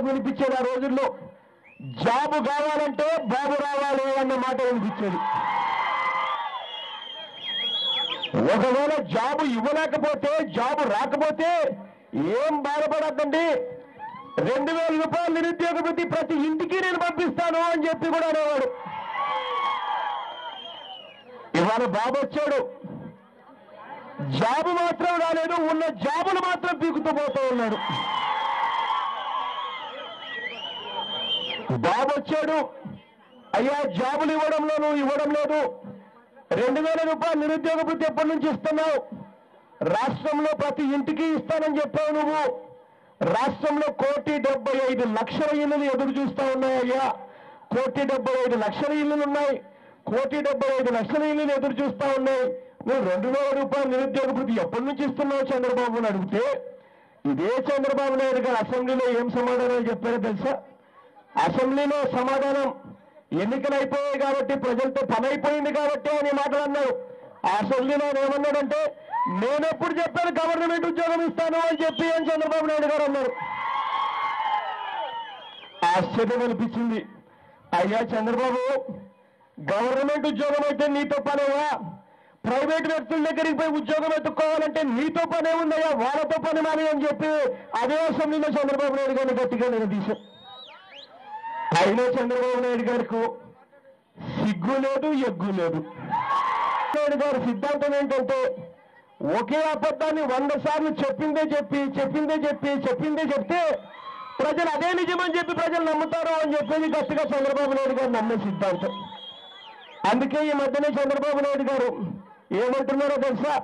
Dialogue వినిపించేది ఆ రోజుల్లో. Job కావాలంటే బాబు రావాలి అన్న మాట వినిపించేది. ఒకవేళ జాబు ఇవ్వలేకపోతే, జాబు రాకపోతే ఏం బాధపడద్దండి, 2000 రూపాయలు నిరుద్యోగ వృత్తి ప్రతి ఇంటికి నేను పంపిస్తాను అని చెప్పి కూడా అనేవాడు. ఇవాళ బాబు వచ్చాడు, జాబు మాత్రం రాలేదు, ఉన్న జాబులు మాత్రం పీకుతూ పోతూ ఉన్నాడు. బాబు వచ్చాడు, అయ్యా జాబులు ఇవ్వడంలో నువ్వు ఇవ్వడం లేదు, 2000 రూపాయలు నిరుద్యోగ వృత్తి ఎప్పటి నుంచి ఇస్తున్నావు, రాష్ట్రంలో ప్రతి ఇంటికి ఇస్తానని చెప్పావు నువ్వు, రాష్ట్రంలో 1,75,00,000 ఇళ్లు ఎదురు చూస్తా ఉన్నాయ్యా, 1,75,00,000 ఇళ్లు ఉన్నాయి, 1,75,00,000 ఇళ్లు ఎదురు చూస్తా ఉన్నాయి, నువ్వు 2000 రూపాయలు నిరుద్యోగ వృత్తి ఎప్పటి నుంచి ఇస్తున్నావు చంద్రబాబు అని అడిగితే, ఇదే చంద్రబాబు నాయుడు గారు అసెంబ్లీలో ఏం సమాధానం చెప్పారో తెలుసా? అసెంబ్లీలో సమాధానం, ఎన్నికలు అయిపోయాయి కాబట్టి, ప్రజలతో పని అయిపోయింది కాబట్టి అని మాటలు అన్నాడు. ఆ అసెంబ్లీలో ఏమన్నాడంటే, నేనెప్పుడు చెప్పాను గవర్నమెంట్ ఉద్యోగం ఇస్తాను అని చెప్పి అని చంద్రబాబు నాయుడు గారు అన్నారు. ఆశ్చర్యం అనిపించింది. అయ్యా చంద్రబాబు, గవర్నమెంట్ ఉద్యోగం అయితే నీతో పనేవా? ప్రైవేట్ వ్యక్తుల దగ్గరికి పోయి ఉద్యోగం ఎత్తుక్కోవాలంటే నీతో పనే ఉందయ్యా, వాళ్ళతో పని మాని అని చెప్పి అదే అసెంబ్లీలో చంద్రబాబు నాయుడు గారిని గట్టిగా నిలదీశారు. అయినా చంద్రబాబు నాయుడు గారికి సిగ్గు లేదు, ఎగ్గు లేదు. నాయుడు గారి సిద్ధాంతం ఏంటంటే, ఒకే అబద్ధాన్ని 100 సార్లు చెప్పిందే చెప్తే ప్రజలు అదే నిజమని చెప్పి ప్రజలు నమ్ముతారు అని చెప్పేది గట్టిగా చంద్రబాబు నాయుడు గారు నమ్మే సిద్ధాంతం. అందుకే ఈ మధ్యనే చంద్రబాబు నాయుడు గారు ఏమంటున్నారో తెలుసా?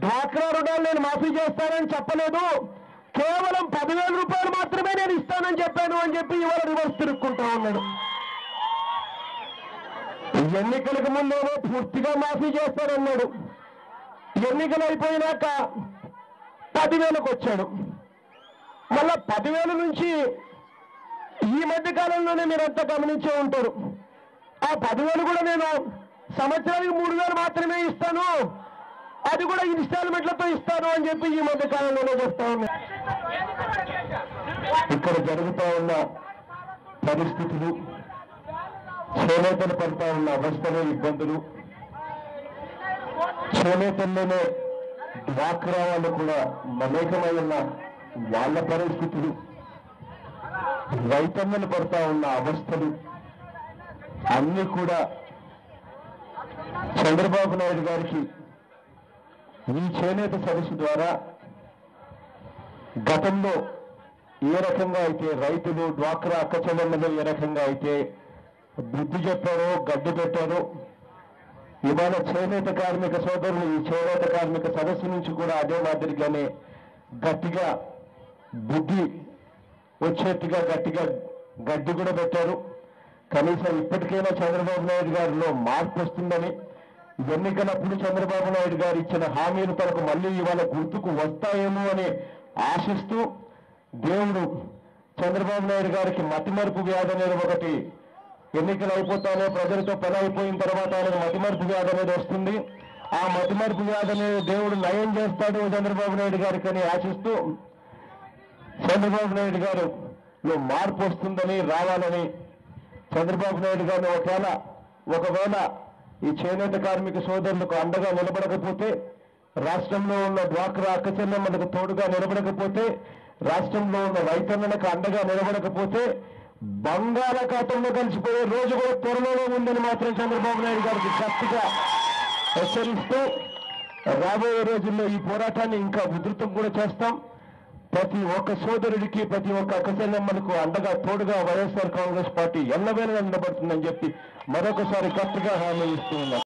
డ్వాక్రా రుణాలు నేను మాఫీ చేస్తానని చెప్పలేదు, కేవలం 10,000 రూపాయలు మాత్రమే నేను ఇస్తానని చెప్పాను అని చెప్పి ఇవాళ రివర్స్ తిరుక్కుంటా ఉన్నాడు. ఎన్నికలకు ముందేమో పూర్తిగా మాఫీ చేస్తానన్నాడు, ఎన్నికలు అయిపోయినాక 10,000కు వచ్చాడు. మళ్ళా 10,000 నుంచి ఈ మధ్య కాలంలోనే మీరంతా గమనించే ఉంటారు, ఆ 10,000 కూడా నేను సంవత్సరానికి 3,000 మాత్రమే ఇస్తాను, అది కూడా ఇన్స్టాల్మెంట్లతో ఇస్తాను అని చెప్పి ఈ మధ్య కాలంలోనే చెప్తా ఉన్నా. ఇక్కడ జరుగుతూ ఉన్న పరిస్థితులు, చేనేతలు పడుతూ ఉన్న అవస్థలు, ఇబ్బందులు, చేనేతల్లోనే డ్వాక్రా వాళ్ళు కూడా మమేకమై ఉన్న వాళ్ళ పరిస్థితులు, రైతన్నలు పడుతూ ఉన్న అవస్థలు అన్నీ కూడా చంద్రబాబు నాయుడు గారికి ఈ చేనేత సదస్సు ద్వారా గతంలో ఏ రకంగా అయితే రైతులు, డ్వాక్రా అక్క చెల్లెమ్మలు ఏ రకంగా అయితే బుద్ధి చెప్పారో, గడ్డి పెట్టారో, ఇవాళ చేనేత కార్మిక సోదరులు ఈ చేనేత కార్మిక సదస్సు నుంచి కూడా అదే మాదిరిగానే గట్టిగా బుద్ధి వచ్చేట్టుగా గట్టిగా గడ్డి కూడా పెట్టారు. కనీసం ఇప్పటికైనా చంద్రబాబు నాయుడు గారిలో మార్పు వస్తుందని, ఎన్నికలప్పుడు చంద్రబాబు నాయుడు గారు ఇచ్చిన హామీలు తనకు మళ్ళీ ఇవాళ గుర్తుకు వస్తాయేమో అని ఆశిస్తూ, దేవుడు చంద్రబాబు నాయుడు గారికి మతిమరుపు వ్యాధి అనేది ఒకటి, ఎన్నికలు అయిపోతానే ప్రజలతో పని అయిపోయిన తర్వాత ఆయనకు మతిమరుపు వ్యాధి అనేది వస్తుంది, ఆ మతిమరుపు వ్యాధి అనేది దేవుడు నయం చేస్తాడు చంద్రబాబు నాయుడు గారికి అని ఆశిస్తూ, చంద్రబాబు నాయుడు గారిలో మార్పు వస్తుందని, రావాలని, చంద్రబాబు నాయుడు గారిని ఒకవేళ ఈ చేనేత కార్మిక సోదరులకు అండగా నిలబడకపోతే, రాష్ట్రంలో ఉన్న డ్వాక్రా అక్క చెల్లెమ్మలకు తోడుగా నిలబడకపోతే, రాష్ట్రంలో ఉన్న రైతన్నలకు అండగా నిలబడకపోతే బంగాళాఖాతంలో కలిసిపోయే రోజు కూడా త్వరలోనే ఉందని మాత్రం చంద్రబాబు నాయుడు గారికి గట్టిగా హెచ్చరిస్తూ, రాబోయే రోజుల్లో ఈ పోరాటాన్ని ఇంకా ఉధృతం కూడా చేస్తాం. ప్రతి ఒక్క సోదరుడికి, ప్రతి ఒక్క అక్క చెల్లెమ్మలకు అండగా తోడుగా వైఎస్ఆర్ కాంగ్రెస్ పార్టీ ఎల్లవేళలా నిలబడుతుందని చెప్పి మరొకసారి గట్టిగా హామీ ఇస్తూ ఉన్నాం.